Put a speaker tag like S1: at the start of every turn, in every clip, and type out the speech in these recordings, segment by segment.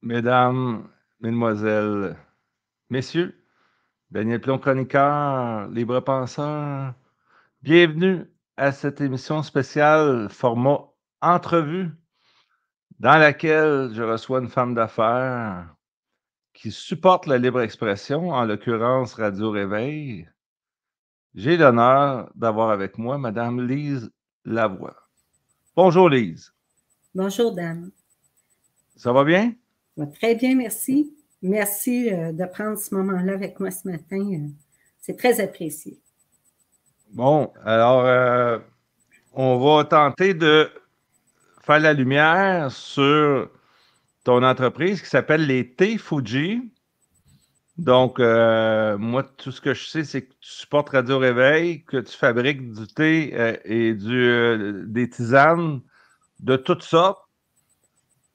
S1: Mesdames, Mesdemoiselles, Messieurs, Daniel Plon, chroniqueur, libre penseur, bienvenue à cette émission spéciale format entrevue dans laquelle je reçois une femme d'affaires qui supporte la libre expression, en l'occurrence Radio Réveil. J'ai l'honneur d'avoir avec moi Madame Lise Lavoie. Bonjour Lise.
S2: Bonjour, Dan.
S1: Ça va bien?
S2: Très bien, merci. Merci de prendre ce moment-là avec moi ce matin. C'est très apprécié.
S1: Bon, alors, on va tenter de faire la lumière sur ton entreprise qui s'appelle les Thés Fuji. Donc, moi, tout ce que je sais, c'est que tu supportes Radio Réveil, que tu fabriques du thé et des tisanes de toutes sortes.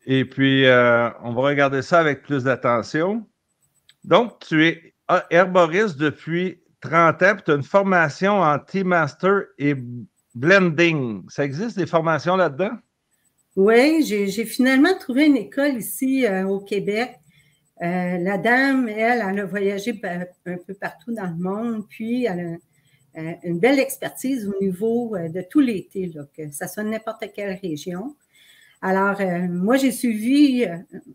S1: Et puis, on va regarder ça avec plus d'attention. Donc, tu es herboriste depuis 30 ans, puis tu as une formation en Tea Master et Blending. Ça existe des formations là-dedans?
S2: Oui, j'ai finalement trouvé une école ici au Québec. La dame, elle a voyagé un peu partout dans le monde, puis elle a une belle expertise au niveau de tous les thés, là, que ça soit n'importe quelle région. Alors, moi, j'ai suivi,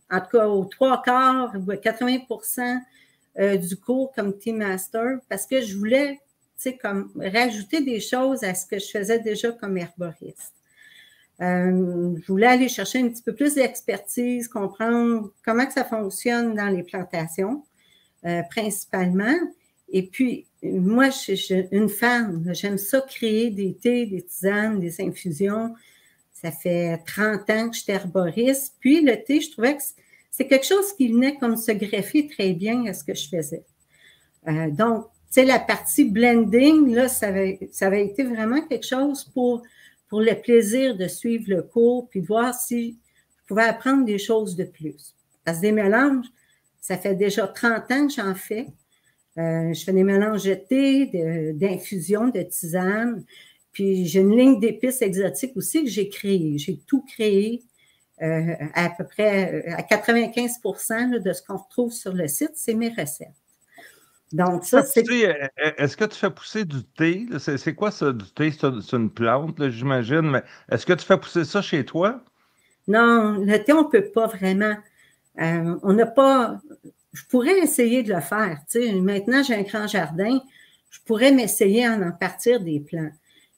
S2: en tout cas, aux 3/4 ou 80% du cours comme Tea Master parce que je voulais, tu sais, comme rajouter des choses à ce que je faisais déjà comme herboriste. Je voulais aller chercher un petit peu plus d'expertise, comprendre comment que ça fonctionne dans les plantations, principalement. Et puis, moi, je suis une fan. J'aime ça créer des thés, des tisanes, des infusions. Ça fait 30 ans que j'étais herboriste. Puis, le thé, je trouvais que c'est quelque chose qui venait comme se greffer très bien à ce que je faisais. Donc, tu sais, la partie blending, là, ça avait été vraiment quelque chose pour le plaisir de suivre le cours puis de voir si je pouvais apprendre des choses de plus. Parce que des mélanges, ça fait déjà 30 ans que j'en fais. Je fais des mélanges de thé, d'infusion, de tisane. Puis j'ai une ligne d'épices exotiques aussi que j'ai créée. J'ai tout créé à peu près à 95% de ce qu'on retrouve sur le site, c'est mes recettes. Donc, ça, c'est.
S1: Est-ce que tu fais pousser du thé? C'est quoi ça, du thé? C'est une plante, j'imagine, mais est-ce que tu fais pousser ça chez toi?
S2: Non, le thé, on ne peut pas vraiment. On n'a pas. Je pourrais essayer de le faire. Tu sais, maintenant, j'ai un grand jardin. Je pourrais m'essayer à en partir des plants.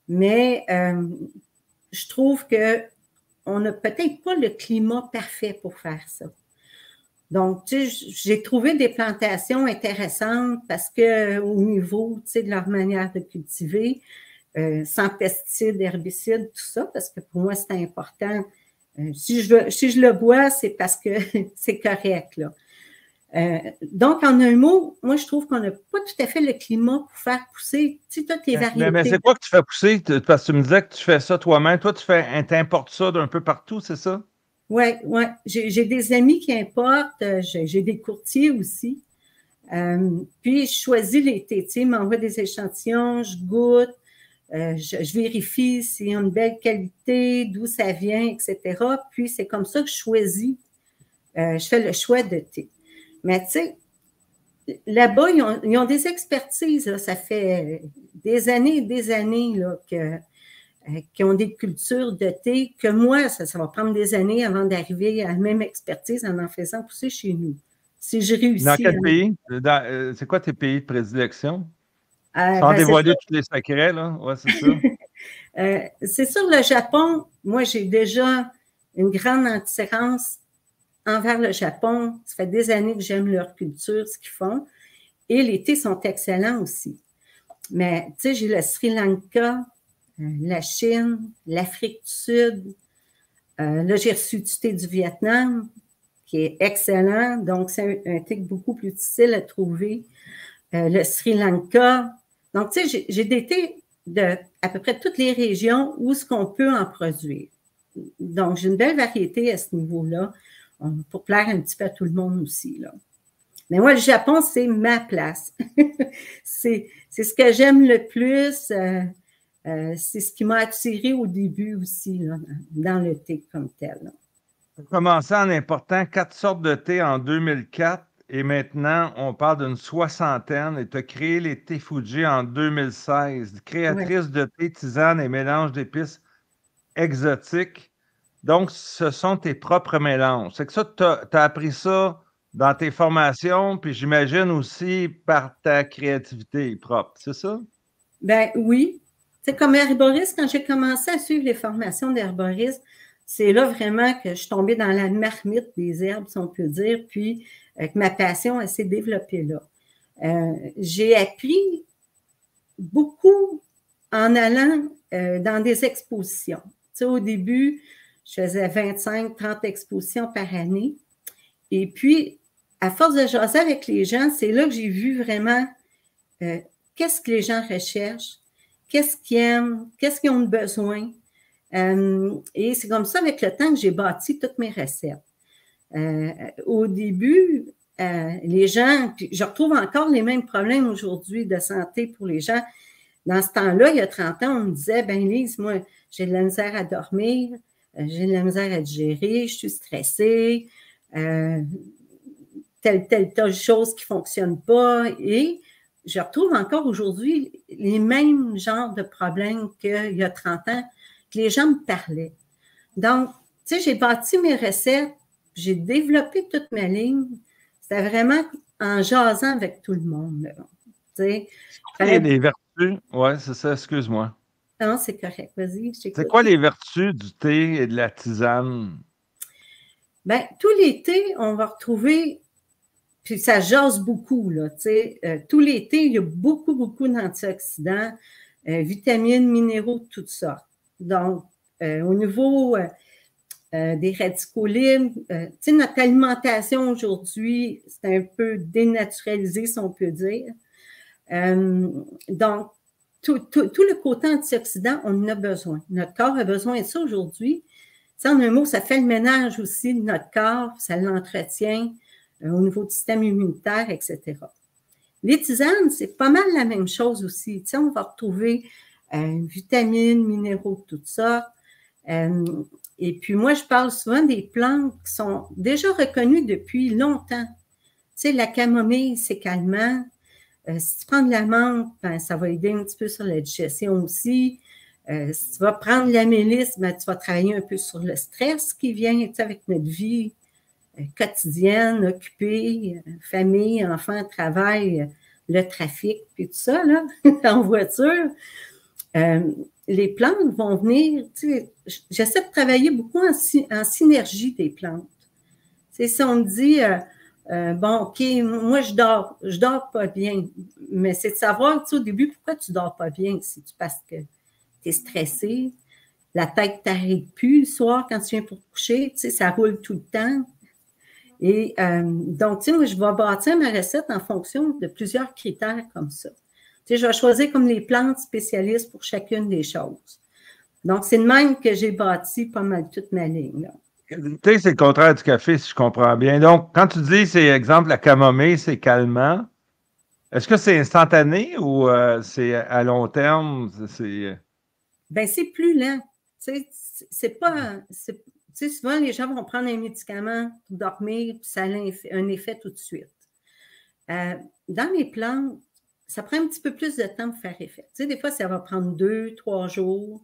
S2: Mais je trouve qu'on n'a peut-être pas le climat parfait pour faire ça. Donc, tu sais, j'ai trouvé des plantations intéressantes parce que au niveau, tu sais, de leur manière de cultiver, sans pesticides, herbicides, tout ça, parce que pour moi, c'est important. Si je le bois, c'est parce que c'est correct, là. Donc, en un mot, moi, je trouve qu'on n'a pas tout à fait le climat pour faire pousser, tu sais, toutes les variétés.
S1: Mais c'est quoi que tu fais pousser? Parce que tu me disais que tu fais ça toi-même. Toi, tu importes ça d'un peu partout, c'est ça?
S2: Oui, oui. J'ai des amis qui importent, j'ai des courtiers aussi. Puis, je choisis les thés, tu sais, ils m'envoient des échantillons, je goûte, je vérifie s'il y a une belle qualité, d'où ça vient, etc. Puis, c'est comme ça que je choisis, je fais le choix de thé. Mais, tu sais, là-bas, ils ont des expertises, là. Ça fait des années et des années là, qui ont des cultures de thé que moi, ça va prendre des années avant d'arriver à la même expertise en faisant pousser chez nous. Si je réussis.
S1: Dans quel pays? C'est quoi tes pays de prédilection? Sans
S2: Ben,
S1: dévoiler tous les secrets, là? Ouais, c'est ça.
S2: C'est sûr, le Japon, moi, j'ai déjà une grande attirance envers le Japon. Ça fait des années que j'aime leur culture, ce qu'ils font. Et les thés sont excellents aussi. Mais, tu sais, j'ai le Sri Lanka, la Chine, l'Afrique du Sud. Là, j'ai reçu du thé du Vietnam, qui est excellent. Donc, c'est un thé beaucoup plus difficile à trouver. Le Sri Lanka. Donc, tu sais, j'ai des thés de à peu près toutes les régions où ce qu'on peut en produire. Donc, j'ai une belle variété à ce niveau-là pour plaire un petit peu à tout le monde aussi, là. Mais moi, le Japon, c'est ma place. c'est ce que j'aime le plus. C'est ce qui m'a attiré au début aussi, là, dans le thé comme tel, là.
S1: Tu as commencé en important 4 sortes de thé en 2004 et maintenant, on parle d'une soixantaine et tu as créé les thés Fuji en 2016,
S2: Ouais.
S1: créatrice de thé, tisane et mélange d'épices exotiques. Donc, ce sont tes propres mélanges. C'est que ça, tu as appris ça dans tes formations, puis j'imagine aussi par ta créativité propre, c'est ça?
S2: Ben oui. C'est comme herboriste, quand j'ai commencé à suivre les formations d'herboriste, c'est là vraiment que je suis tombée dans la marmite des herbes, si on peut dire, puis que ma passion elle s'est développée là. J'ai appris beaucoup en allant dans des expositions. Tu sais, au début, je faisais 25-30 expositions par année. Et puis, à force de jaser avec les gens, c'est là que j'ai vu vraiment qu'est-ce que les gens recherchent, qu'est-ce qu'ils aiment, qu'est-ce qu'ils ont besoin. Et c'est comme ça, avec le temps, que j'ai bâti toutes mes recettes. Au début, les gens, puis je retrouve encore les mêmes problèmes aujourd'hui de santé pour les gens. Dans ce temps-là, il y a 30 ans, on me disait, ben Lise, moi, j'ai de la misère à dormir, j'ai de la misère à digérer, je suis stressée, telle chose qui ne fonctionne pas. Et je retrouve encore aujourd'hui les mêmes genres de problèmes qu'il y a 30 ans que les gens me parlaient. Donc, tu sais, j'ai bâti mes recettes, j'ai développé toute ma ligne. C'était vraiment en jasant avec tout le monde. Tu sais,
S1: Les vertus, ouais, c'est ça, excuse-moi.
S2: non, c'est correct. Vas-y, je
S1: C'est
S2: t'écoute.
S1: quoi les vertus du thé et de la tisane?
S2: Ben, tous les thés, on va retrouver, puis ça jase beaucoup, là, tu sais. Tous les thés, il y a beaucoup, beaucoup d'antioxydants, vitamines, minéraux, toutes sortes. Donc, au niveau des radicaux libres, tu sais, notre alimentation aujourd'hui, c'est un peu dénaturalisé, si on peut dire. Donc, tout le côté antioxydant, on en a besoin. Notre corps a besoin de ça aujourd'hui. En un mot, ça fait le ménage aussi de notre corps, ça l'entretient au niveau du système immunitaire, etc. Les tisanes, c'est pas mal la même chose aussi. Tu sais, on va retrouver vitamines, minéraux de toutes sortes. Et puis moi, je parle souvent des plantes qui sont déjà reconnues depuis longtemps. Tu sais, la camomille, c'est calmant. Si tu prends de la menthe, ben, ça va aider un petit peu sur la digestion aussi. Si tu vas prendre la mélisse, ben, tu vas travailler un peu sur le stress qui vient avec notre vie quotidienne, occupée, famille, enfants, travail, le trafic, puis tout ça, là, en voiture. Les plantes vont venir, j'essaie de travailler beaucoup en synergie des plantes. Si on me dit, bon, OK, moi, je dors pas bien, mais c'est de savoir, au début, pourquoi tu dors pas bien, parce que tu es stressé, la tête t'arrête plus le soir quand tu viens pour te coucher, ça roule tout le temps. Et donc, moi, je vais bâtir ma recette en fonction de plusieurs critères comme ça. Je vais choisir comme les plantes spécialistes pour chacune des choses. Donc, c'est de même que j'ai bâti pas mal toute ma ligne. Là.
S1: Le thé, c'est le contraire du café, si je comprends bien. Donc, quand tu dis, c'est exemple, la camomille, c'est calmant, est-ce que c'est instantané ou c'est à long terme?
S2: Ben, c'est plus lent. C'est pas. Souvent, les gens vont prendre un médicament pour dormir, puis ça a un effet tout de suite. Dans les plantes, ça prend un petit peu plus de temps pour faire effet. Des fois, ça va prendre 2-3 jours.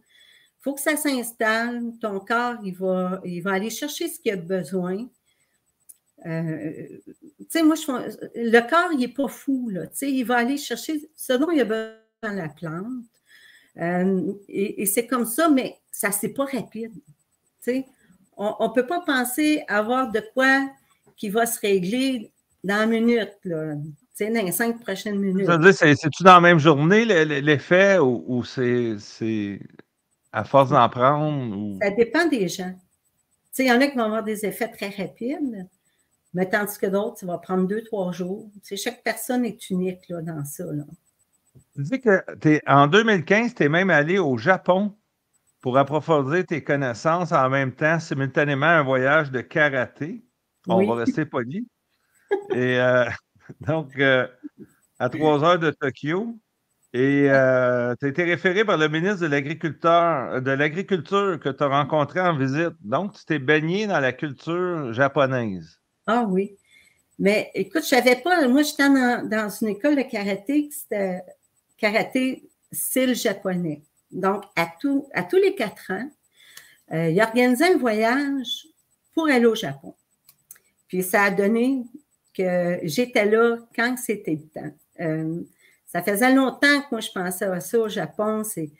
S2: Il faut que ça s'installe. Ton corps, il va aller chercher ce qu'il a besoin. Moi, le corps, il n'est pas fou. Là, il va aller chercher ce dont il a besoin dans la plante. Et c'est comme ça, mais ça, c'est pas rapide. On ne peut pas penser avoir de quoi qui va se régler dans une minute, là, dans les 5 prochaines minutes.
S1: Je veux dire, c'est-tu dans la même journée l'effet ou c'est à force d'en prendre? Ou...
S2: Ça dépend des gens. Il y en a qui vont avoir des effets très rapides, mais tandis que d'autres, ça va prendre 2-3 jours. Chaque personne est unique là, dans ça. Là.
S1: Tu dis que en 2015, tu es même allé au Japon pour approfondir tes connaissances en même temps, simultanément, un voyage de karaté.
S2: Oui.
S1: On va rester poli. Et donc, à 3 heures de Tokyo. Et tu as été référé par le ministre de l'Agriculture que tu as rencontré en visite. Donc, tu t'es baigné dans la culture japonaise.
S2: Ah oui. Mais écoute, je savais pas, moi j'étais dans une école de karaté, c'était karaté style japonais. Donc, à tous les 4 ans, il organisait un voyage pour aller au Japon. Puis ça a donné que j'étais là quand c'était le temps. Ça faisait longtemps que moi je pensais à ça au Japon. C'est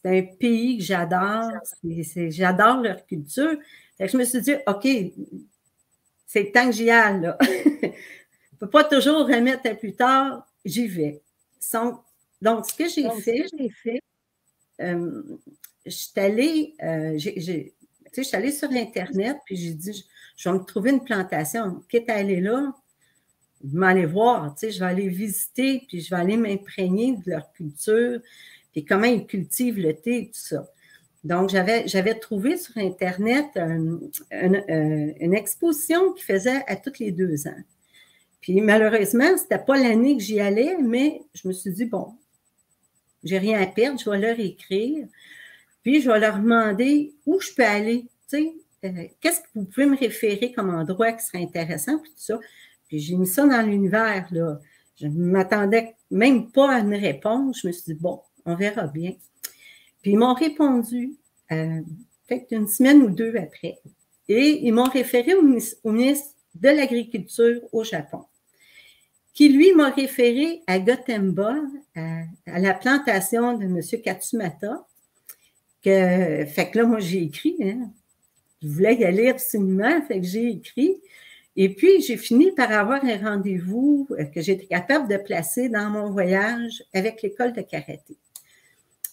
S2: un pays que j'adore. J'adore leur culture. Fait que je me suis dit, OK, c'est le temps que j'y aille, là. Je ne peux pas toujours remettre à plus tard, j'y vais. Donc, ce que j'ai fait, je suis allée, sur Internet, puis j'ai dit, je vais me trouver une plantation. Quitte à aller là, je vais aller voir, je vais aller visiter, puis je vais aller m'imprégner de leur culture, puis comment ils cultivent le thé et tout ça. Donc, j'avais trouvé sur Internet une exposition qui faisait à tous les 2 ans. Puis malheureusement, ce n'était pas l'année que j'y allais, mais je me suis dit, bon, j'ai rien à perdre, je vais leur écrire, puis je vais leur demander où je peux aller, qu'est-ce que vous pouvez me référer comme endroit qui serait intéressant, puis tout ça. Puis j'ai mis ça dans l'univers, là. Je ne m'attendais même pas à une réponse. Je me suis dit, bon, on verra bien. Puis ils m'ont répondu peut-être une semaine ou 2 après. Et ils m'ont référé au ministre de l'Agriculture au Japon, qui, lui, m'a référé à Gotemba, à la plantation de M. Katsumata. Fait que là, moi, j'ai écrit. Hein. Je voulais y aller absolument, fait que j'ai écrit. Et puis, j'ai fini par avoir un rendez-vous que j'étais capable de placer dans mon voyage avec l'école de karaté.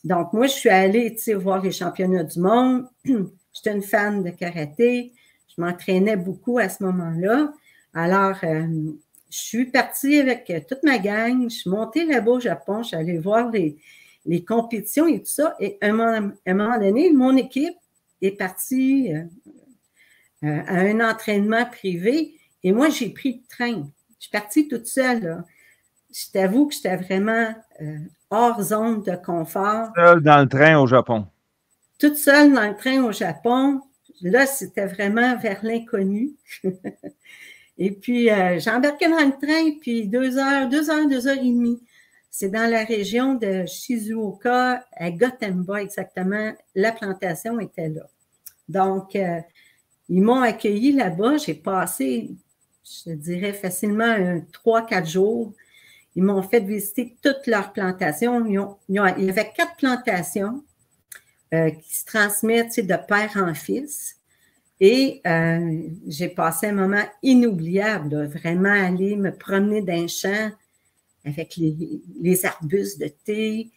S2: Donc, moi, je suis allée voir les championnats du monde. J'étais une fan de karaté. Je m'entraînais beaucoup à ce moment-là. Alors, je suis partie avec toute ma gang. Je suis montée là-bas au Japon. Je suis allée voir les compétitions et tout ça. Et à un moment donné, mon équipe est partie à un entraînement privé. Et moi, j'ai pris le train. Je suis partie toute seule. Là. Je t'avoue que j'étais vraiment hors zone de confort.
S1: Seul dans le train au Japon.
S2: Toute seule dans le train au Japon. Là, c'était vraiment vers l'inconnu. Et puis, j'ai embarqué dans le train, puis 2 heures et demie. C'est dans la région de Shizuoka, à Gotemba exactement. La plantation était là. Donc, ils m'ont accueilli là-bas. J'ai passé, je dirais, facilement 3-4 jours. Ils m'ont fait visiter toutes leurs plantations. Il y avait 4 plantations qui se transmettent de père en fils. Et j'ai passé un moment inoubliable, là, vraiment aller me promener dans un champ avec les arbustes de thé,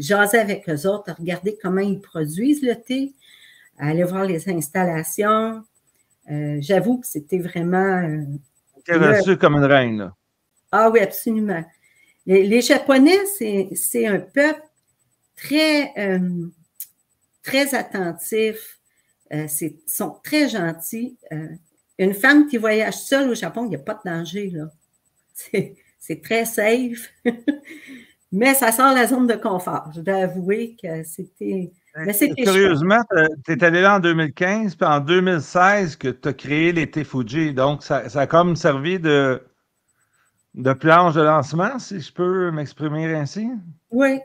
S2: jaser avec eux autres, regarder comment ils produisent le thé, aller voir les installations. J'avoue que c'était vraiment...
S1: Tu es reçu comme une reine, là.
S2: Ah oui, absolument. Les Japonais, c'est un peuple très, très attentif. Sont très gentils. Une femme qui voyage seule au Japon, il n'y a pas de danger, là. C'est très safe. Mais ça sort la zone de confort. Je dois avouer que c'était...
S1: Curieusement, tu es allé là en 2015, puis en 2016 que tu as créé les thés Fuji. Donc, ça a comme servi de planche de lancement, si je peux m'exprimer ainsi.
S2: Oui.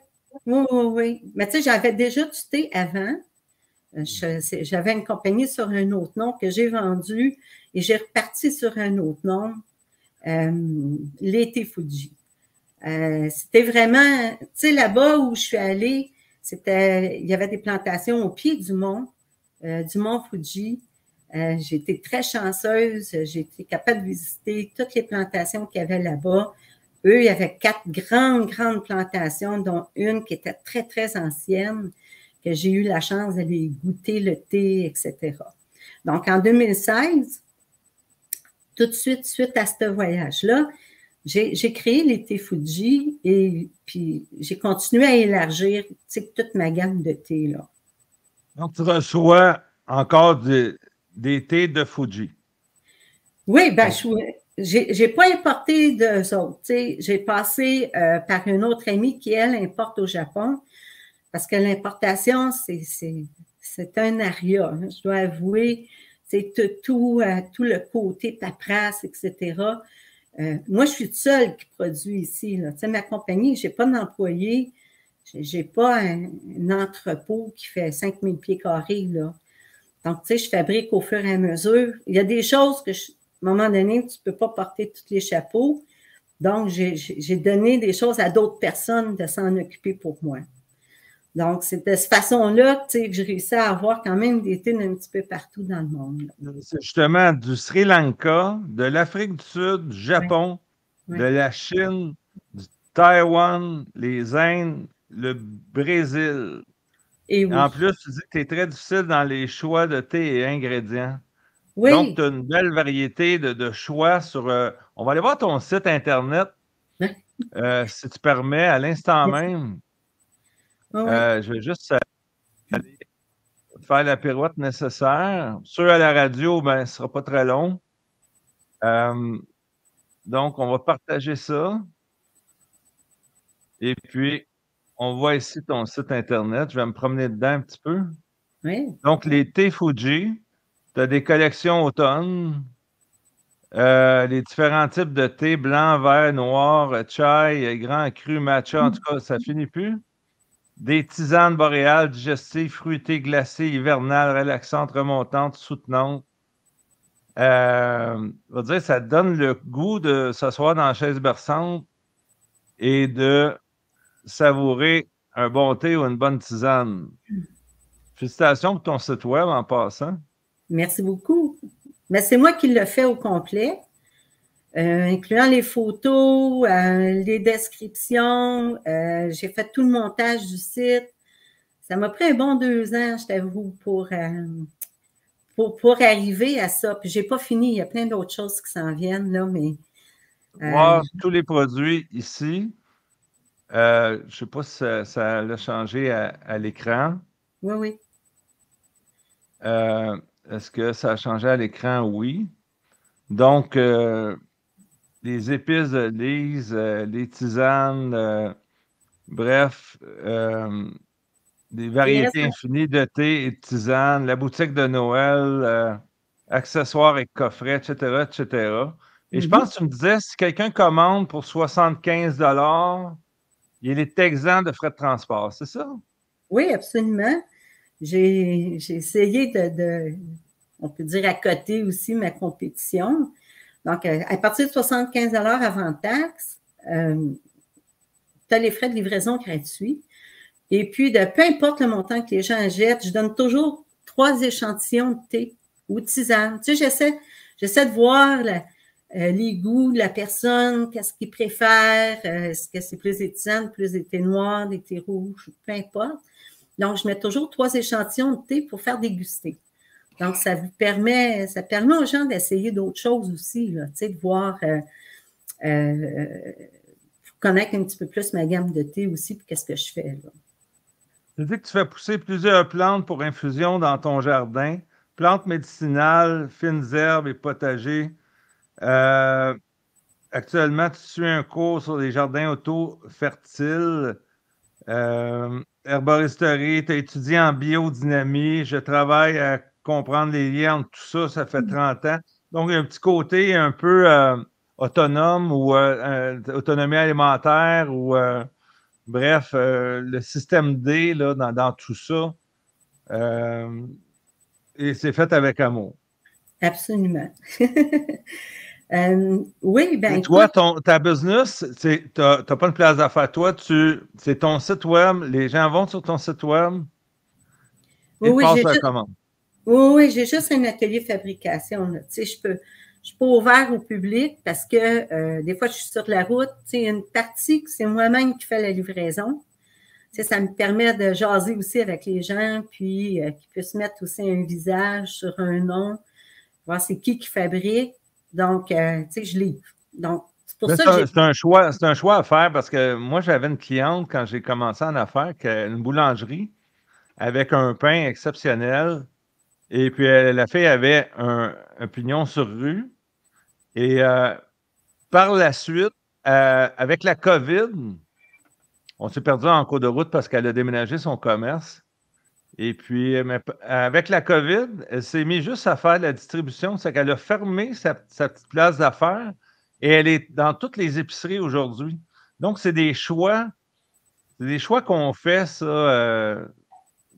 S2: Mais tu sais, j'avais déjà du thé avant. J'avais une compagnie sur un autre nom que j'ai vendu et j'ai reparti sur un autre nom, les thés Fuji. C'était vraiment, tu sais, là-bas où je suis allée, il y avait des plantations au pied du mont Fuji. J'ai été très chanceuse. J'ai été capable de visiter toutes les plantations qu'il y avait là-bas. Eux, il y avait 4 grandes plantations, dont une qui était très, très ancienne, que j'ai eu la chance d'aller goûter le thé, etc. Donc, en 2016, tout de suite à ce voyage-là, j'ai créé les thés Fuji et puis j'ai continué à élargir toute ma gamme de thé, là.
S1: Donc, tu reçois encore des thés de Fuji.
S2: Oui, ben, j'ai pas importé d'eux autres. J'ai passé par une autre amie qui, elle, importe au Japon, parce que l'importation, c'est un aria. Hein, je dois avouer, c'est tout le côté paperasse, etc. Moi, je suis toute seule qui produit ici. Là. Ma compagnie, je n'ai pas d'employés, je n'ai pas un entrepôt qui fait 5000 pieds carrés. Là. Donc, je fabrique au fur et à mesure. Il y a des choses que, à un moment donné, tu ne peux pas porter tous les chapeaux. Donc, j'ai donné des choses à d'autres personnes de s'en occuper pour moi. Donc, c'est de cette façon-là que j'ai réussi à avoir quand même des tunes un petit peu partout dans le monde.
S1: C'est justement du Sri Lanka, de l'Afrique du Sud, du Japon, de la Chine, du Taïwan, les Indes, le Brésil.
S2: Et oui.
S1: En plus, tu dis que tu es très difficile dans les choix de thé et ingrédients.
S2: Oui.
S1: Donc, tu as une belle variété de choix sur. On va aller voir ton site Internet, si tu permets, à l'instant même. Je vais juste aller faire la pirouette nécessaire. Ceux à la radio, ben, ce ne sera pas très long. Donc, on va partager ça. Et puis, on voit ici ton site Internet. Je vais me promener dedans un petit peu.
S2: Oui.
S1: Donc, les thés Fuji, tu as des collections automne. Les différents types de thé, blanc, vert, noir, chai, grand, cru, matcha, en tout cas, ça finit plus. Des tisanes boréales, digestives, fruitées, glacées, hivernales, relaxantes, remontantes, soutenantes. Je veux dire, ça donne le goût de s'asseoir dans la chaise berçante et de savourer un bon thé ou une bonne tisane. Félicitations pour ton site web en passant.
S2: Merci beaucoup. Mais c'est moi qui l'ai fait au complet, incluant les photos, les descriptions. J'ai fait tout le montage du site. Ça m'a pris un bon 2 ans, je t'avoue, pour arriver à ça. Puis j'ai pas fini. Il y a plein d'autres choses qui s'en viennent, là, mais.
S1: Voir tous les produits ici. Je ne sais pas si ça a changé à l'écran.
S2: Oui, oui.
S1: Est-ce que ça a changé à l'écran? Oui. Donc, les épices de Lise, les tisanes, bref, des variétés infinies de thé et de tisanes, la boutique de Noël, accessoires et coffrets, etc., etc. Et je pense que tu me disais, si quelqu'un commande pour 75 $, il est exempt de frais de transport, c'est ça?
S2: Oui, absolument. J'ai essayé on peut dire à côté aussi ma compétition. Donc, à partir de 75 $ avant taxe, tu as les frais de livraison gratuits. Et puis, peu importe le montant que les gens jettent, je donne toujours 3 échantillons de thé ou de tisane. Tu sais, j'essaie de voir les goûts de la personne, qu'est-ce qu'il préfère, est-ce que c'est plus des tisanes, plus des thés noirs, des thés rouges, peu importe. Donc, je mets toujours 3 échantillons de thé pour faire déguster. Donc, ça permet aux gens d'essayer d'autres choses aussi, là, tu sais, de voir, connaître un petit peu plus ma gamme de thé aussi, puis qu'est-ce que je fais, là.
S1: Tu dis que tu fais pousser plusieurs plantes pour infusion dans ton jardin, plantes médicinales, fines herbes et potagers. Actuellement, tu suis un cours sur les jardins auto-fertiles. Herboristerie, tu as étudié en biodynamie. Je travaille à comprendre les liens entre tout ça, ça fait 30 ans. Donc, il y a un petit côté un peu autonome ou autonomie alimentaire ou bref, le système D là, dans tout ça. Et c'est fait avec amour.
S2: Absolument. Oui, bien.
S1: Et toi, ta business, tu n'as pas une place d'affaires. Toi, c'est ton site web. Les gens vont sur ton site web et passent la commande.
S2: Oui, j'ai juste un atelier de fabrication. Là. Tu sais, je suis pas ouvert au public parce que des fois, je suis sur la route. Tu sais, une partie que c'est moi-même qui fais la livraison. Tu sais, ça me permet de jaser aussi avec les gens, puis qu'ils puissent mettre aussi un visage sur un nom, voir c'est qui fabrique. Donc, tu sais, je livre. Donc, c'est pour ça que
S1: c'est un choix à faire parce que moi, j'avais une cliente quand j'ai commencé en affaires, une boulangerie avec un pain exceptionnel. Et puis, la fille avait un pignon sur rue. Et par la suite, avec la COVID, on s'est perdu en cours de route parce qu'elle a déménagé son commerce. Et puis, avec la COVID, elle s'est mise juste à faire la distribution. C'est qu'elle a fermé sa petite place d'affaires et elle est dans toutes les épiceries aujourd'hui. Donc, c'est des choix qu'on fait, ça,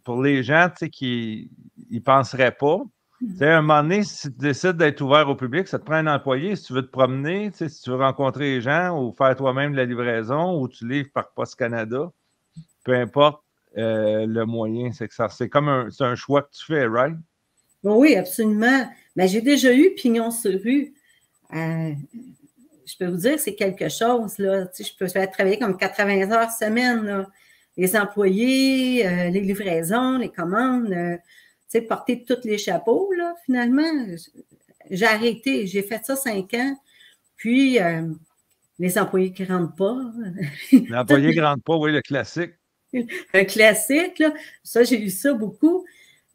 S1: pour les gens, tu sais, qui n'y penseraient pas. Tu sais, à un moment donné, si tu décides d'être ouvert au public, ça te prend un employé. Si tu veux te promener, tu sais, si tu veux rencontrer les gens ou faire toi-même de la livraison ou tu livres par Poste Canada, peu importe le moyen, c'est comme un choix que tu fais, right?
S2: Oui, absolument. Mais j'ai déjà eu pignon sur rue. Je peux vous dire, c'est quelque chose, là. Tu sais, je peux faire travailler comme 80 heures semaine, là. Les employés, les livraisons, les commandes, tu sais, porter tous les chapeaux, là, finalement. J'ai arrêté, j'ai fait ça 5 ans. Puis, les employés qui ne rentrent pas.
S1: L'employé ne rentre pas, oui, le classique.
S2: Un classique, là. Ça, j'ai eu ça beaucoup.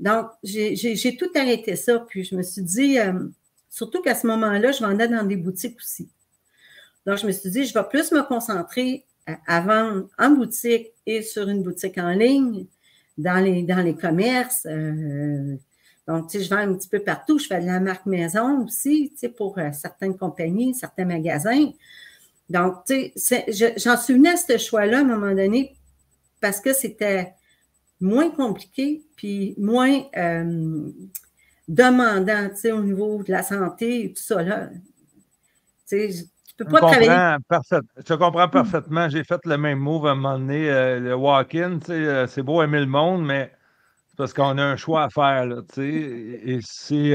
S2: Donc, j'ai tout arrêté ça. Puis, je me suis dit, surtout qu'à ce moment-là, je vendais dans des boutiques aussi. Donc, je me suis dit, je vais plus me concentrer à vendre en boutique et sur une boutique en ligne, dans les commerces. Donc, tu sais, je vends un petit peu partout. Je fais de la marque maison aussi, tu sais, pour certaines compagnies, certains magasins. Donc, tu sais, j'en suis venue à ce choix-là à un moment donné parce que c'était moins compliqué puis moins demandant, tu sais, au niveau de la santé et tout ça, là. Tu sais, tu peux pas travailler.
S1: Je te comprends parfaitement. J'ai fait le même move à un moment donné, le walk-in, tu sais, c'est beau aimer le monde, mais c'est parce qu'on a un choix à faire, là, tu sais. Et si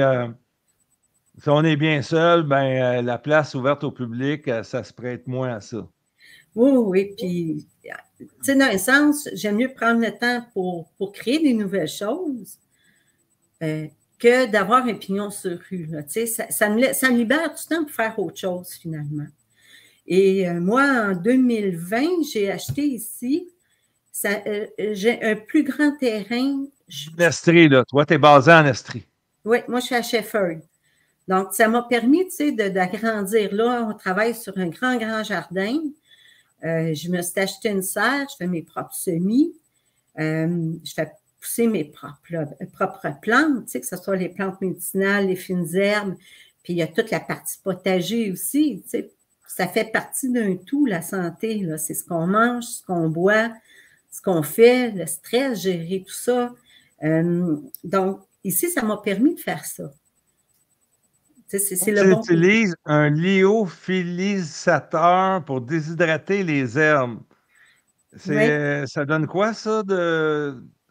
S1: on est bien seul, ben la place ouverte au public, ça se prête moins à ça.
S2: Oui, oui, puis, tu sais, dans un sens, j'aime mieux prendre le temps pour créer des nouvelles choses que d'avoir un pignon sur rue, là. Tu sais, ça me libère du temps pour faire autre chose, finalement. Et moi, en 2020, j'ai acheté ici, j'ai un plus grand terrain.
S1: En Estrie, là. Toi, tu es basé en Estrie.
S2: Oui, moi, je suis à Shefford. Donc, ça m'a permis, tu sais, d'agrandir. Là, on travaille sur un grand, grand jardin. Je me suis acheté une serre, je fais mes propres semis. Je fais pousser mes propres plantes, tu sais, que ce soit les plantes médicinales, les fines herbes. Puis, il y a toute la partie potager aussi, tu sais. Ça fait partie d'un tout, la santé, là. C'est ce qu'on mange, ce qu'on boit, ce qu'on fait, le stress, gérer tout ça. Donc, ici, ça m'a permis de faire ça. C'est le bon côté.
S1: Tu utilises un lyophilisateur pour déshydrater les herbes.
S2: Oui.
S1: Ça donne quoi, ça,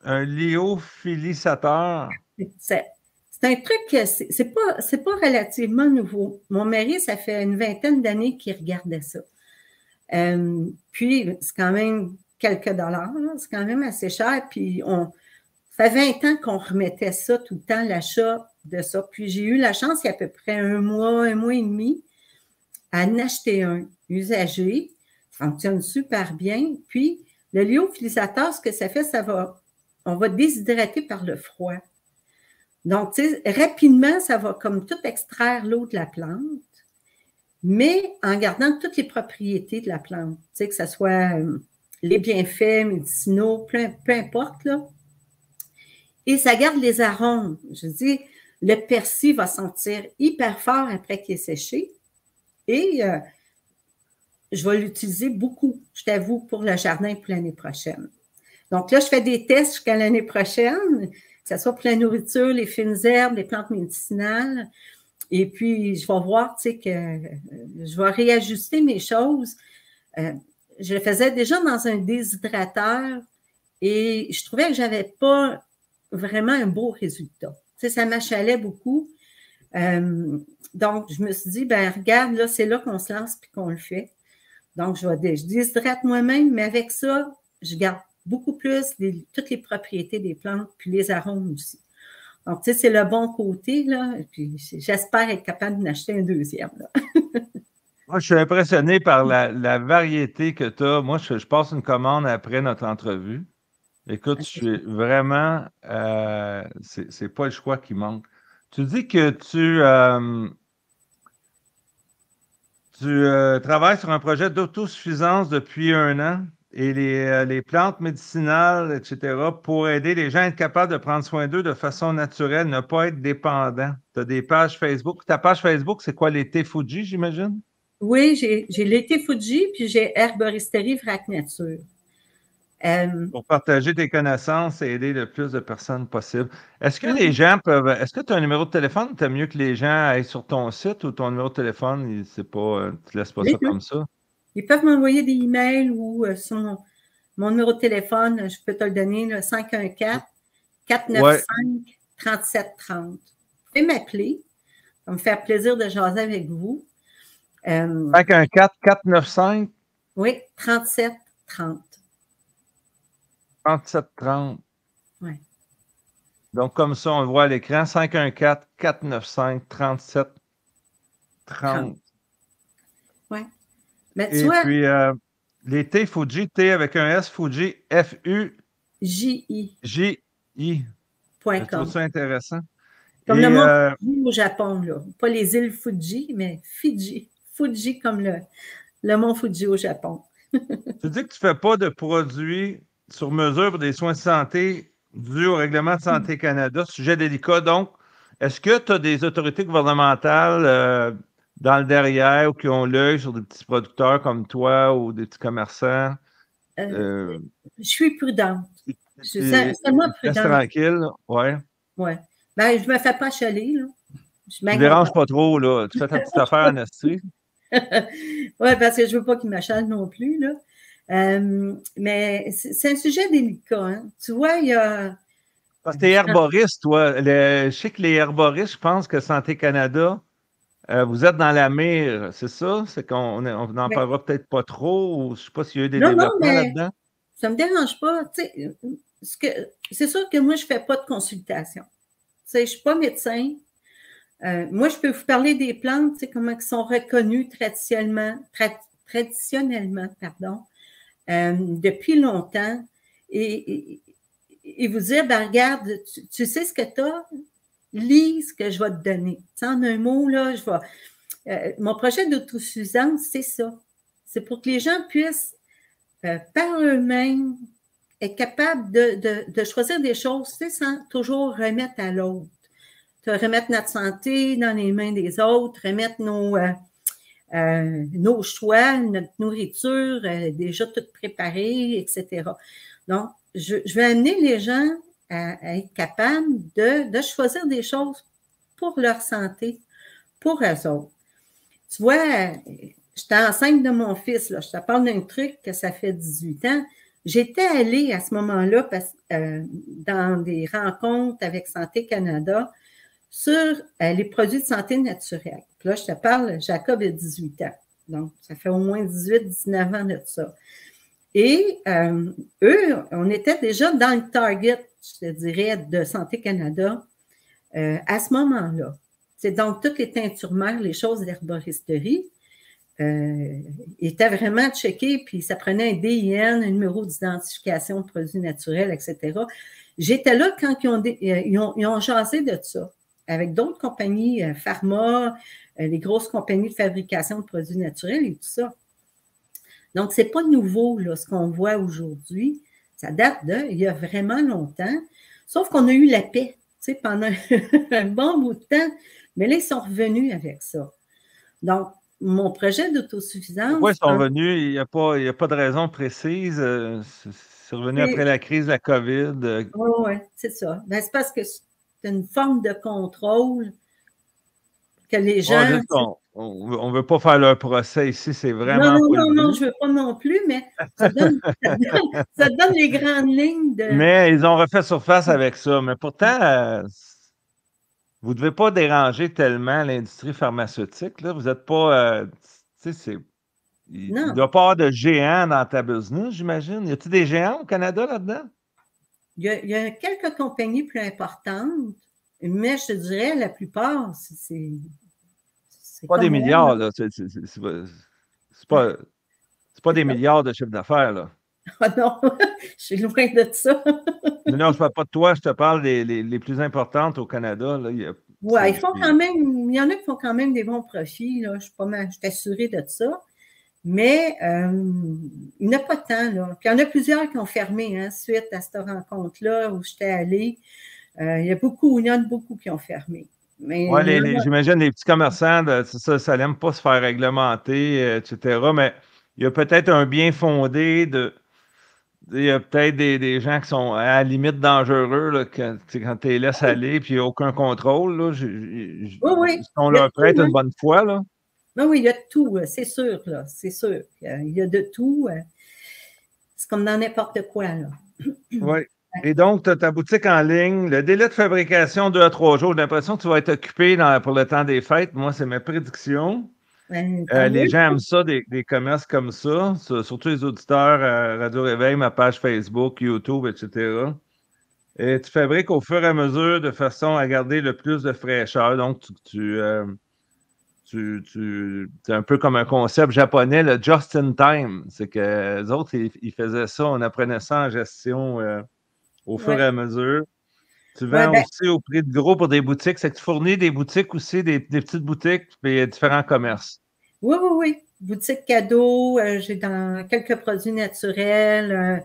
S1: un lyophilisateur?
S2: C'est un truc que c'est pas relativement nouveau. Mon mari, ça fait une vingtaine d'années qu'il regardait ça. Puis, c'est quand même quelques dollars, c'est quand même assez cher. Puis, ça fait 20 ans qu'on remettait ça tout le temps, l'achat de ça. Puis, j'ai eu la chance, il y a à peu près un mois et demi, à en acheter un usagé. Ça fonctionne super bien. Puis, le lyophilisateur, ce que ça fait, on va déshydrater par le froid. Donc, tu sais, rapidement, ça va comme tout extraire l'eau de la plante, mais en gardant toutes les propriétés de la plante. Tu sais, que ce soit les bienfaits médicinaux, peu importe, là. Et ça garde les arômes. Je dis, le persil va sentir hyper fort après qu'il est séché. Et je vais l'utiliser beaucoup, je t'avoue, pour le jardin pour l'année prochaine. Donc là, je fais des tests jusqu'à l'année prochaine, que ce soit pour la nourriture, les fines herbes, les plantes médicinales. Et puis, je vais voir, tu sais, que je vais réajuster mes choses. Je le faisais déjà dans un déshydrateur et je trouvais que je n'avais pas vraiment un beau résultat. Tu sais, ça m'achalait beaucoup. Donc, je me suis dit, ben regarde, là, c'est là qu'on se lance puis qu'on le fait. Donc, je déshydrate moi-même, mais avec ça, je garde beaucoup plus toutes les propriétés des plantes, puis les arômes aussi. Donc, tu sais, c'est le bon côté, là. Puis, j'espère être capable d'en acheter un deuxième, là.
S1: Moi, je suis impressionné par la variété que tu as. Moi, je passe une commande après notre entrevue. Écoute, je suis vraiment. C'est pas le choix qui manque. Tu dis que tu Tu travailles sur un projet d'autosuffisance depuis 1 an et les plantes médicinales, etc., pour aider les gens à être capables de prendre soin d'eux de façon naturelle, ne pas être dépendants. Tu as des pages Facebook. Ta page Facebook, c'est quoi, les thés Fuji, j'imagine?
S2: Oui, j'ai l'été Fuji, puis j'ai Herboristerie Vrac Nature.
S1: Pour partager tes connaissances et aider le plus de personnes possible. Est-ce que les
S2: Oui,
S1: gens peuvent. Est-ce que tu as un numéro de téléphone? Tu mieux que les gens aillent sur ton site ou ton numéro de téléphone, c'est pas, tu laisses pas
S2: les
S1: ça
S2: deux.
S1: comme ça?
S2: Ils peuvent m'envoyer des emails ou sur mon numéro de téléphone, je peux te le donner, là, 514
S1: Ouais.
S2: 495 3730. Vous pouvez m'appeler. Ça va me faire plaisir de jaser avec vous.
S1: 514-495-3730.
S2: Oui, 3730. Oui.
S1: Donc, comme ça, on le voit à l'écran, 514-495-3730.
S2: 30. Oui. Mais tu
S1: Et
S2: vois,
S1: puis, les T Fuji, T avec un S, Fuji, F-U-J-I. Je trouve
S2: ji.com.
S1: ça intéressant.
S2: Comme le
S1: Et
S2: mont Fuji au Japon, là. Pas les îles Fuji, mais Fidji. Fuji comme le mont Fuji au Japon.
S1: tu dis que tu ne fais pas de produits sur mesure pour des soins de santé dus au règlement de Santé Canada, sujet délicat. Donc, est-ce que tu as des autorités gouvernementales dans le derrière ou qui ont l'œil sur des petits producteurs comme toi ou des petits commerçants?
S2: Je suis prudente. Je suis
S1: Ils
S2: seulement
S1: te laissent
S2: prudente.
S1: tranquille, ouais.
S2: Ouais. Ben, je me fais pas chaler, là. Je suis
S1: Tu
S2: bien
S1: ne déranges
S2: contente.
S1: pas trop, là. Tu fais ta petite affaire en Estrie.
S2: Oui, parce que je veux pas qu'il m'achale non plus, là. Mais c'est un sujet délicat, hein. Tu vois, il y a.
S1: Parce que t'es herboriste, toi. Je sais que les herboristes, je pense que Santé Canada, vous êtes dans la mire, c'est ça? C'est qu'on n'en
S2: Ouais.
S1: parlera peut-être pas trop, ou je ne sais pas s'il y a eu des
S2: Non, non,
S1: développements
S2: mais
S1: là-dedans.
S2: ça me dérange pas. Tu sais, c'est sûr que moi, je fais pas de consultation. Tu sais, je suis pas médecin. Moi, je peux vous parler des plantes, tu sais, comment elles sont reconnues traditionnellement, pardon, depuis longtemps. Et vous dire, ben, regarde, tu sais ce que tu as, lis ce que je vais te donner. Tu sais, en un mot, là, mon projet d'autosuffisance, c'est ça. C'est pour que les gens puissent, par eux-mêmes, être capables de choisir des choses, tu sais, sans toujours remettre à l'autre. Remettre notre santé dans les mains des autres, remettre nos choix, notre nourriture déjà toute préparée, etc. Donc, je vais amener les gens à être capables de choisir des choses pour leur santé, pour eux autres. Tu vois, j'étais enceinte de mon fils, là, je te parle d'un truc que ça fait 18 ans. J'étais allée à ce moment-là dans des rencontres avec Santé Canada sur les produits de santé naturelle. Puis là, je te parle, Jacob a 18 ans. Donc, ça fait au moins 18-19 ans de ça. Et eux, on était déjà dans le target, je te dirais, de Santé Canada à ce moment-là. C'est donc toutes les teintures mères, les choses d'herboristerie étaient vraiment checkées, puis ça prenait un DIN, un numéro d'identification de produits naturels, etc. J'étais là quand ils ont jasé de ça avec d'autres compagnies, pharma, les grosses compagnies de fabrication de produits naturels et tout ça. Donc, c'est pas nouveau, là, ce qu'on voit aujourd'hui. Ça date il y a vraiment longtemps. Sauf qu'on a eu la paix, tu sais, pendant un bon bout de temps. Mais là, ils sont revenus avec ça. Donc, mon projet d'autosuffisance.
S1: Pourquoi ils sont revenus? Il n'y a pas de raison précise. C'est revenu après la crise de la COVID.
S2: Oui, c'est ça. Ben, c'est parce que c'est une forme de contrôle que les gens.
S1: On ne veut pas faire leur procès ici, c'est vraiment
S2: Non,
S1: pas le but.
S2: je ne veux pas non plus, mais ça donne les grandes lignes de.
S1: Mais ils ont refait surface avec ça. Mais pourtant, vous ne devez pas déranger tellement l'industrie pharmaceutique. Là. Vous n'êtes pas. Tu sais, il ne doit pas y avoir de géants dans ta business, j'imagine. Y a-t-il des géants au Canada là-dedans?
S2: Il y a quelques compagnies plus importantes, mais je te dirais, la plupart, c'est
S1: pas des milliards, là. C'est pas des milliards de chiffre d'affaires, là.
S2: Ah non, je suis loin de ça.
S1: Non, je ne parle pas de toi, je te parle des plus importantes au Canada. Là.
S2: Ouais, ils font quand même, il y en a qui font quand même des bons profits, là. Je suis assurée de ça. Mais il n'y en a pas tant, là. Puis il y en a plusieurs qui ont fermé, hein, suite à cette rencontre-là où j'étais allée. Il y en a beaucoup qui ont fermé. Mais
S1: Oui, j'imagine les petits commerçants, ça n'aime pas se faire réglementer, etc. Mais il y a peut-être un bien fondé il y a peut-être des gens qui sont à la limite dangereux là, quand tu les laisses aller puis il n'y a aucun contrôle. Là,
S2: oui.
S1: si on
S2: Il y a
S1: leur
S2: tout,
S1: prête
S2: hein.
S1: une bonne fois, là.
S2: Ben oui, il y a de tout, c'est sûr, là. C'est sûr. Il y a de tout. C'est comme dans n'importe quoi, là.
S1: Oui. Et donc, tu as ta boutique en ligne. Le délai de fabrication, 2 à 3 jours. J'ai l'impression que tu vas être occupé pour le temps des fêtes. Moi, c'est ma prédiction.
S2: Tant
S1: Les
S2: mieux.
S1: gens aiment ça, des commerces comme ça, surtout les auditeurs Radio Réveil, ma page Facebook, YouTube, etc. Et tu fabriques au fur et à mesure de façon à garder le plus de fraîcheur. Donc, c'est un peu comme un concept japonais, le just in time. C'est que les autres, ils faisaient ça, on apprenait ça en gestion au fur et
S2: Ouais.
S1: à mesure. Tu
S2: Ouais,
S1: vends
S2: ben,
S1: aussi au prix de gros pour des boutiques. C'est que tu fournis des boutiques aussi, des petites boutiques, puis différents commerces.
S2: oui, oui, oui. Boutique cadeau, j'ai dans quelques produits naturels,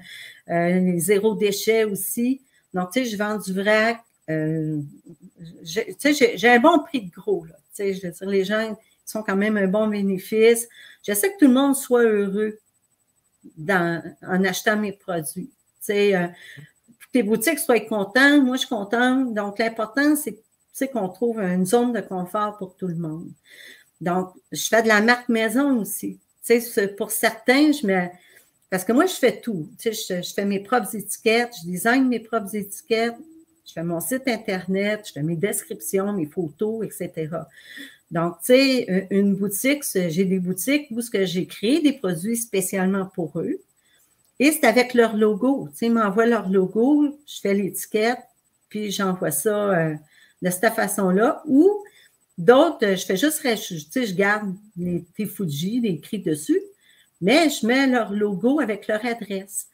S2: zéro déchet aussi. Donc, tu sais, je vends du vrac. Tu sais, j'ai un bon prix de gros, là. Tu sais, je veux dire, les gens sont quand même un bon bénéfice. J'essaie que tout le monde soit heureux en achetant mes produits. Tu sais, que tes boutiques soient contents, moi, je suis contente. Donc, l'important, c'est qu'on trouve une zone de confort pour tout le monde. Donc, je fais de la marque maison aussi. Tu sais, pour certains, parce que moi, je fais tout. Tu sais, je fais mes propres étiquettes, je design mes propres étiquettes, je fais mon site Internet, je fais mes descriptions, mes photos, etc. Donc, tu sais, une boutique, j'ai des boutiques où j'ai créé des produits spécialement pour eux. Et c'est avec leur logo. Tu sais, ils m'envoient leur logo, je fais l'étiquette, puis j'envoie ça de cette façon-là. Ou d'autres, je fais juste, tu sais, je garde les T-Fuji, les écrits dessus, mais je mets leur logo avec leur adresse.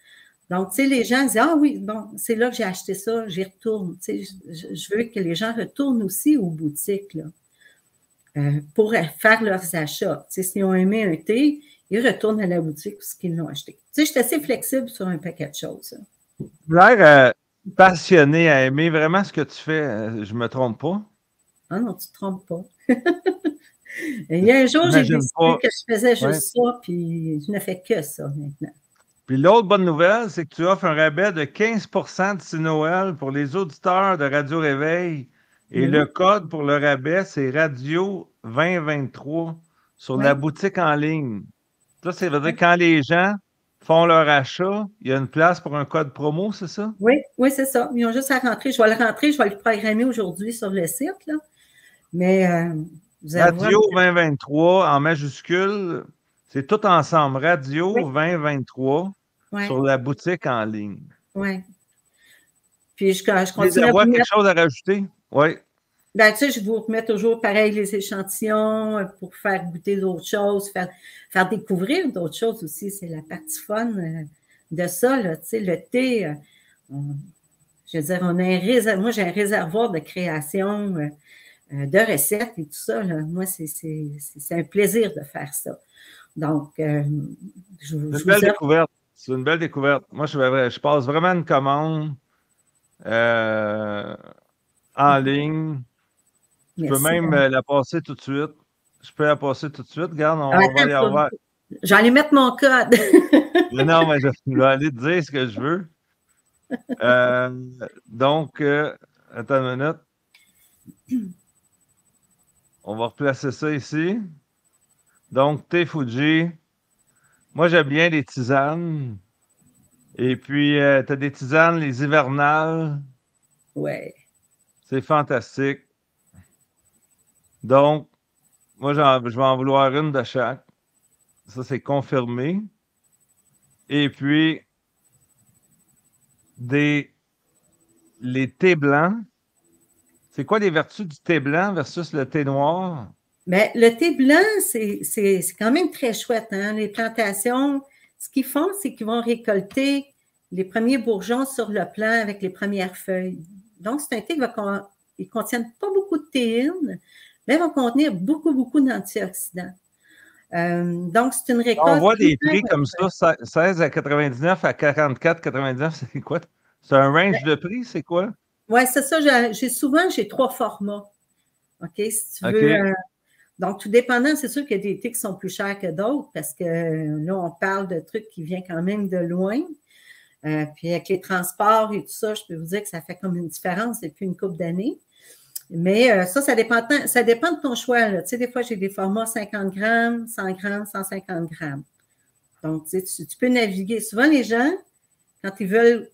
S2: Donc, tu sais, les gens disent, ah oui, bon, c'est là que j'ai acheté ça, j'y retourne. Tu sais, je veux que les gens retournent aussi aux boutiques, là, pour faire leurs achats. Tu sais, s'ils ont aimé un thé, ils retournent à la boutique où ils l'ont acheté. Tu sais, je suis assez flexible sur un paquet de choses.
S1: Tu as l'air passionné à aimer vraiment ce que tu fais. Je me trompe pas.
S2: Ah non, tu ne te trompes pas. Il y a un jour, j'ai
S1: J'imagine
S2: décidé
S1: pas.
S2: que je faisais
S1: Ouais.
S2: juste ça, puis je ne fais que ça maintenant.
S1: Puis l'autre bonne nouvelle, c'est que tu offres un rabais de 15% d'ici Noël pour les auditeurs de Radio Réveil. Et le code pour le rabais, c'est Radio 2023 sur la boutique en ligne. Ça veut dire que quand les gens font leur achat, il y a une place pour un code promo, c'est ça?
S2: Oui, oui, c'est ça. Ils ont juste à rentrer. Je vais le rentrer, je vais le programmer aujourd'hui sur le site, là. Mais vous allez voir.
S1: Radio 2023 en majuscule, c'est tout ensemble. Radio
S2: Oui,
S1: 2023
S2: oui,
S1: sur la boutique en ligne.
S2: oui. Puis je continue à vous
S1: Avoir quelque
S2: mettre.
S1: chose à rajouter? Oui.
S2: Ben, tu sais, je vous remets toujours pareil les échantillons pour faire goûter d'autres choses, faire découvrir d'autres choses aussi. C'est la partie fun de ça, là. Tu sais, le thé, je veux dire, moi, j'ai un réservoir de création de recettes et tout ça, là. Moi, c'est un plaisir de faire ça. Donc,
S1: C'est une belle découverte. C'est une belle découverte. Moi, je passe vraiment une commande en ligne. Je peux même la passer tout de suite. Je peux la passer tout de suite. Regarde, on va y avoir.
S2: J'allais mettre mon code.
S1: Non, mais je vais aller te dire ce que je veux. Donc, attends une minute. On va replacer ça ici. Donc, thé Fuji. Moi, j'aime bien les tisanes. Et puis, tu as des tisanes, les hivernales.
S2: Ouais.
S1: C'est fantastique. Donc, moi, je vais en vouloir une de chaque. Ça, c'est confirmé. Et puis, les thés blancs. C'est quoi les vertus du thé blanc versus le thé noir?
S2: Bien, le thé blanc, c'est quand même très chouette, hein? Les plantations, ce qu'ils font, c'est qu'ils vont récolter les premiers bourgeons sur le plant avec les premières feuilles. Donc, c'est un thé Ils ne contiennent pas beaucoup de théine, mais vont contenir beaucoup d'antioxydants. Donc, c'est une récolte.
S1: On voit des prix comme ça, 16 à 99 à 44,99, c'est quoi? C'est un range de prix, c'est quoi?
S2: Oui, c'est ça. J'ai 3 formats. OK? Si tu veux. Donc, tout dépendant, c'est sûr qu'il y a des thés qui sont plus chers que d'autres parce que là, on parle de trucs qui viennent quand même de loin. Puis avec les transports et tout ça, je peux vous dire que ça fait comme une différence depuis une couple d'années. Mais ça dépend de ton choix. Tu sais, des fois, j'ai des formats 50 grammes, 100 grammes, 150 grammes. Donc, tu peux naviguer. Souvent, les gens, quand ils veulent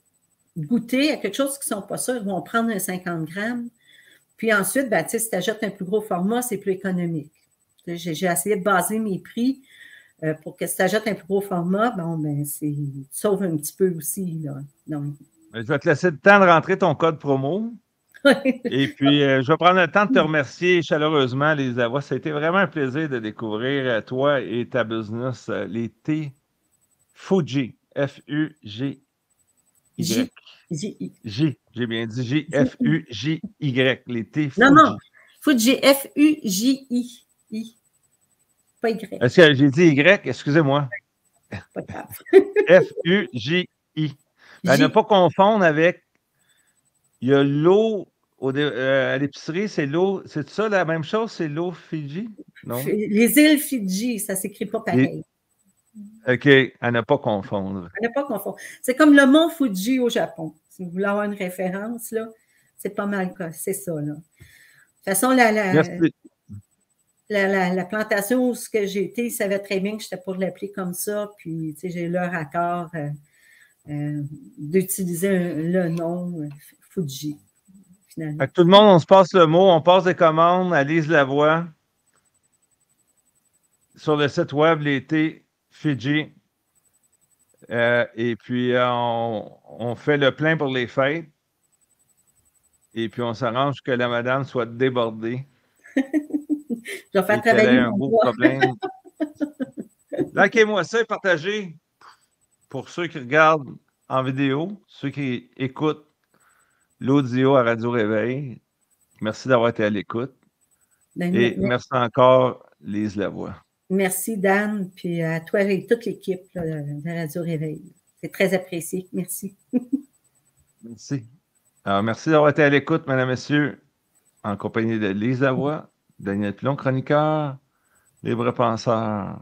S2: goûter à quelque chose qui ne sont pas sûrs, ils vont prendre un 50 grammes. Puis ensuite, ben, si tu achètes un plus gros format, c'est plus économique. J'ai essayé de baser mes prix pour que si tu achètes un plus gros format, bon, ben, tu sauves un petit peu aussi. Là. Donc,
S1: je vais te laisser le temps de rentrer ton code promo. Et puis, je vais prendre le temps de te remercier chaleureusement, les avoirs. Ça a été vraiment un plaisir de découvrir toi et ta business, les thés Fuji, F-U-G-Y. J, j'ai bien dit J-F-U-J-Y, les thés Fuji.
S2: Non, Fuji, F-U-J-I. Pas Y.
S1: Est-ce que j'ai dit Y? Excusez-moi.
S2: Pas grave.
S1: F-U-J-I. À ne pas confondre avec, il y a l'eau à l'épicerie, c'est l'eau, c'est ça la même chose, c'est l'eau Fidji? Non?
S2: Les îles Fidji, ça ne s'écrit pas pareil.
S1: OK, à ne pas confondre.
S2: À ne pas confondre. C'est comme le mont Fuji au Japon. Si vous voulez avoir une référence, là, c'est pas mal, c'est ça. Là. De toute façon, la plantation où j'ai été, ils savaient très bien que j'étais pour l'appeler comme ça, puis j'ai leur accord d'utiliser le nom Fuji, finalement.
S1: Tout le monde, on se passe le mot, on passe des commandes à Lise Lavoie sur le site web, les thés Fidji. Et puis, on fait le plein pour les fêtes. Et puis, on s'arrange que la madame soit débordée.
S2: Je vais faire travailler
S1: un beau problème. Likez-moi ça et partagez pour ceux qui regardent en vidéo, ceux qui écoutent l'audio à Radio Réveil. Merci d'avoir été à l'écoute. Et merci encore, Lise Lavoie.
S2: Merci, Dan, puis à toi et toute l'équipe de Radio Réveil. C'est très apprécié. Merci.
S1: Merci. Alors, merci d'avoir été à l'écoute, mesdames et messieurs, en compagnie de Lise Lavoie, Daniel Pilon, chroniqueur, libre penseur.